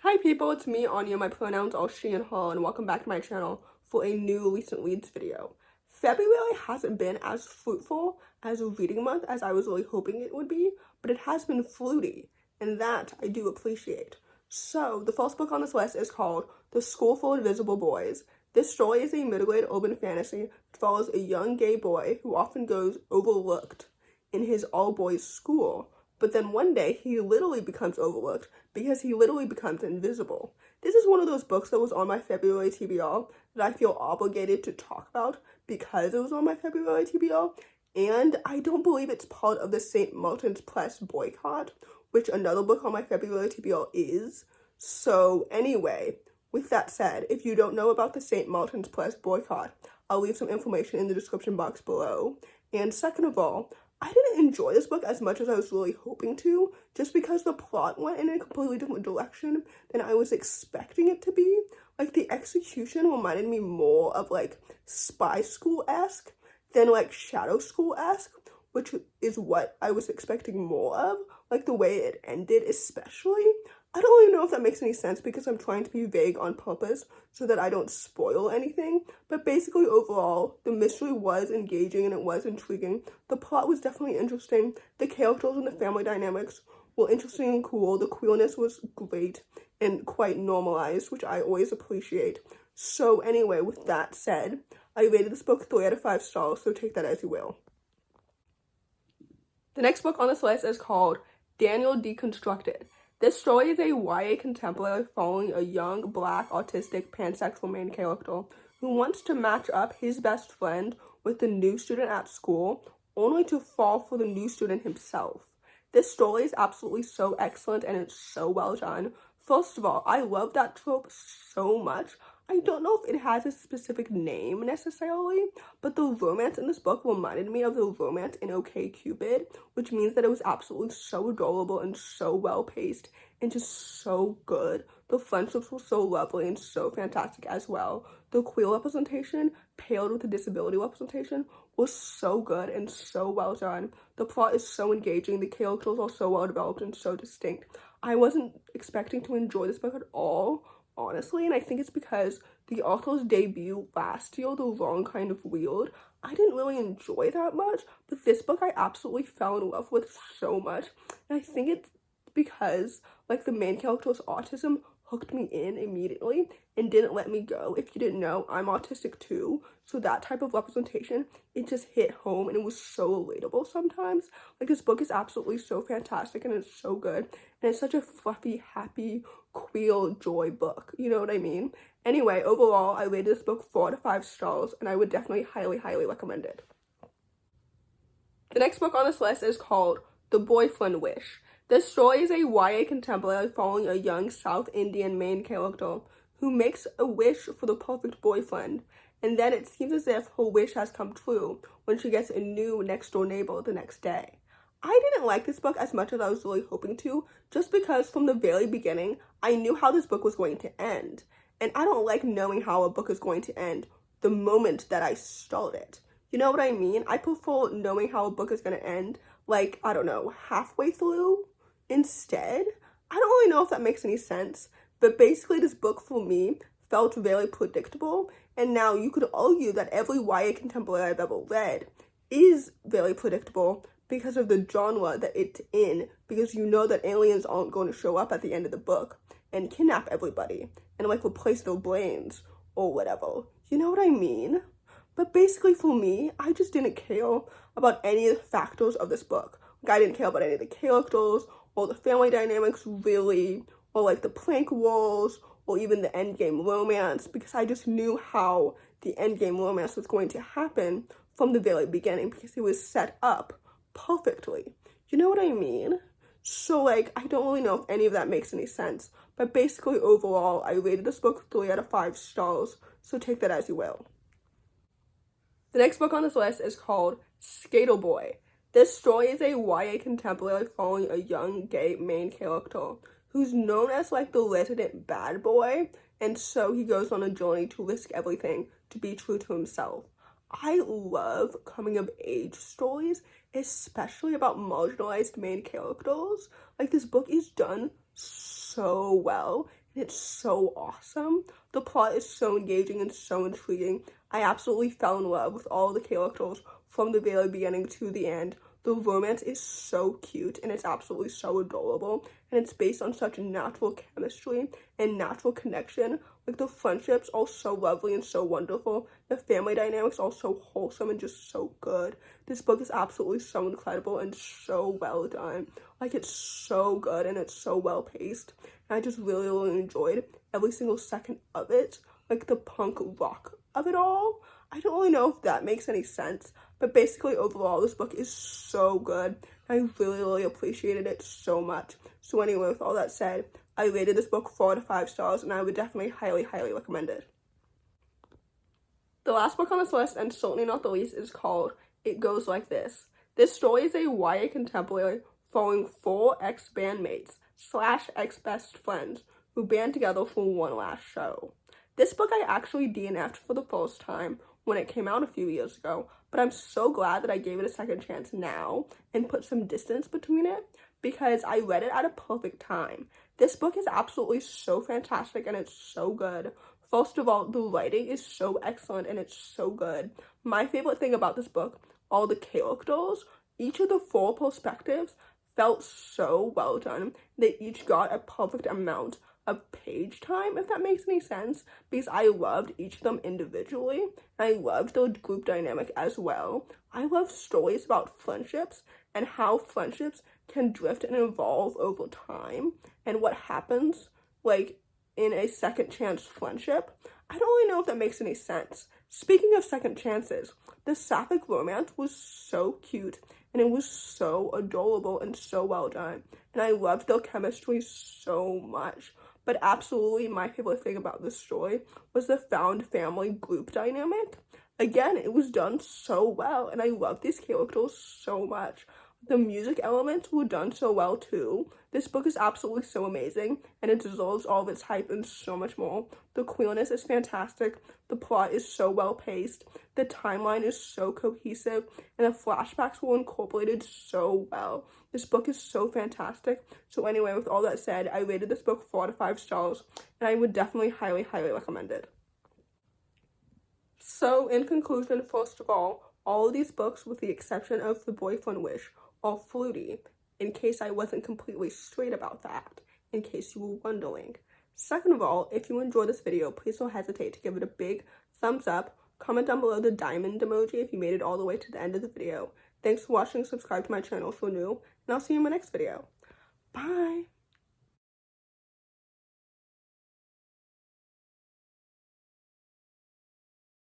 Hi people, it's me, Anja. My pronouns are she and her, and welcome back to my channel for a new recent reads video. February hasn't been as fruitful as a reading month as I was really hoping it would be, but it has been fruity, and that I do appreciate. So, the first book on this list is called The School for Invisible Boys. This story is a middle-grade urban fantasy that follows a young gay boy who often goes overlooked in his all-boys school. But then one day, he literally becomes overlooked because he literally becomes invisible. This is one of those books that was on my February TBR that I feel obligated to talk about because it was on my February TBR. And I don't believe it's part of the St. Martin's Press boycott, which another book on my February TBR is. So anyway, with that said, if you don't know about the St. Martin's Press boycott, I'll leave some information in the description box below. And second of all, I didn't enjoy this book as much as I was really hoping to, just because the plot went in a completely different direction than I was expecting it to be. Like, the execution reminded me more of, like, spy school-esque than, like, shadow school-esque, which is what I was expecting more of. Like, the way it ended especially. I don't really know if that makes any sense because I'm trying to be vague on purpose so that I don't spoil anything. But basically, overall, the mystery was engaging and it was intriguing. The plot was definitely interesting. The characters and the family dynamics were interesting and cool. The queerness was great and quite normalized, which I always appreciate. So anyway, with that said, I rated this book 3 out of 5 stars, so take that as you will. The next book on this list is called Daniel Deconstructed. This story is a YA contemporary following a young, black, autistic, pansexual main character who wants to match up his best friend with the new student at school, only to fall for the new student himself. This story is absolutely so excellent and it's so well done. First of all, I love that trope so much. I don't know if it has a specific name necessarily, but the romance in this book reminded me of the romance in OkCupid, which means that it was absolutely so adorable and so well paced and just so good. The friendships were so lovely and so fantastic as well. The queer representation paired with the disability representation was so good and so well done. The plot is so engaging, the characters are so well developed and so distinct. I wasn't expecting to enjoy this book at all, honestly, and I think it's because the author's debut last year, The Wrong Kind of Weird, I didn't really enjoy that much, but this book I absolutely fell in love with so much, and I think it's because, like, the main character's autism hooked me in immediately and didn't let me go. If you didn't know, I'm autistic too, so that type of representation, it just hit home and it was so relatable sometimes. Like, this book is absolutely so fantastic and it's so good, and it's such a fluffy, happy, queer joy book, you know what I mean? Anyway, overall, I rated this book 4 out of 5 stars, and I would definitely highly recommend it. The next book on this list is called The Boyfriend Wish. This story is a YA contemporary following a young South Indian main character who makes a wish for the perfect boyfriend, and then it seems as if her wish has come true when she gets a new next-door neighbor the next day. I didn't like this book as much as I was really hoping to, just because from the very beginning, I knew how this book was going to end. And I don't like knowing how a book is going to end the moment that I start it. You know what I mean? I prefer knowing how a book is going to end, like, I don't know, halfway through instead. I don't really know if that makes any sense, but basically this book for me felt very predictable, and now you could argue that every YA contemporary I've ever read is very predictable because of the genre that it's in, because you know that aliens aren't going to show up at the end of the book and kidnap everybody and, like, replace their brains or whatever. You know what I mean? But basically for me, I just didn't care about any of the factors of this book. Like, I didn't care about any of the characters or the family dynamics really, or like the prank wars, or even the endgame romance, because I just knew how the endgame romance was going to happen from the very beginning because it was set up perfectly. You know what I mean? So, like, I don't really know if any of that makes any sense, but basically overall, I rated this book 3 out of 5 stars, so take that as you will. The next book on this list is called Skater Boy. This story is a YA contemporary following a young gay main character who's known as, like, the resident bad boy, and so he goes on a journey to risk everything to be true to himself. I love coming of age stories, especially about marginalized main characters. Like, this book is done so well. It's so awesome. The plot is so engaging and so intriguing. I absolutely fell in love with all the characters from the very beginning to the end. The romance is so cute and it's absolutely so adorable, and it's based on such natural chemistry and natural connection. Like, the friendships are so lovely and so wonderful. The family dynamics are so wholesome and just so good. This book is absolutely so incredible and so well done. Like, it's so good and it's so well paced. And I just really enjoyed every single second of it. Like, the punk rock of it all. I don't really know if that makes any sense, but basically overall this book is so good. I really appreciated it so much. So anyway, with all that said, I rated this book 4 out of 5 stars, and I would definitely highly recommend it. The last book on this list, and certainly not the least, is called It Goes Like This. This story is a YA contemporary following 4 ex-bandmates / ex-best friends who band together for one last show. This book I actually DNF'd for the first time when it came out a few years ago, but I'm so glad that I gave it a second chance now and put some distance between it, because I read it at a perfect time. This book is absolutely so fantastic and it's so good. First of all, the writing is so excellent and it's so good. My favorite thing about this book are the characters. Each of the 4 perspectives felt so well done. They each got a perfect amount of page time, if that makes any sense, because I loved each of them individually. I loved the group dynamic as well. I love stories about friendships and how friendships can drift and evolve over time, and what happens, like, in a second chance friendship. I don't really know if that makes any sense. Speaking of second chances, the sapphic romance was so cute, and it was so adorable and so well done, and I loved their chemistry so much. But absolutely my favorite thing about this story was the found family group dynamic. Again, it was done so well, and I love these characters so much. The music elements were done so well too. This book is absolutely so amazing, and it deserves all of its hype and so much more. The queerness is fantastic, the plot is so well paced, the timeline is so cohesive, and the flashbacks were incorporated so well. This book is so fantastic. So anyway, with all that said, I rated this book 4 out of 5 stars, and I would definitely highly recommend it. So in conclusion, first of all of these books, with the exception of The Boyfriend Wish, are fruity, in case I wasn't completely straight about that, in case you were wondering. Second of all, if you enjoyed this video, please don't hesitate to give it a big thumbs up, comment down below the diamond emoji if you made it all the way to the end of the video. Thanks for watching, subscribe to my channel if you're new, and I'll see you in my next video. Bye!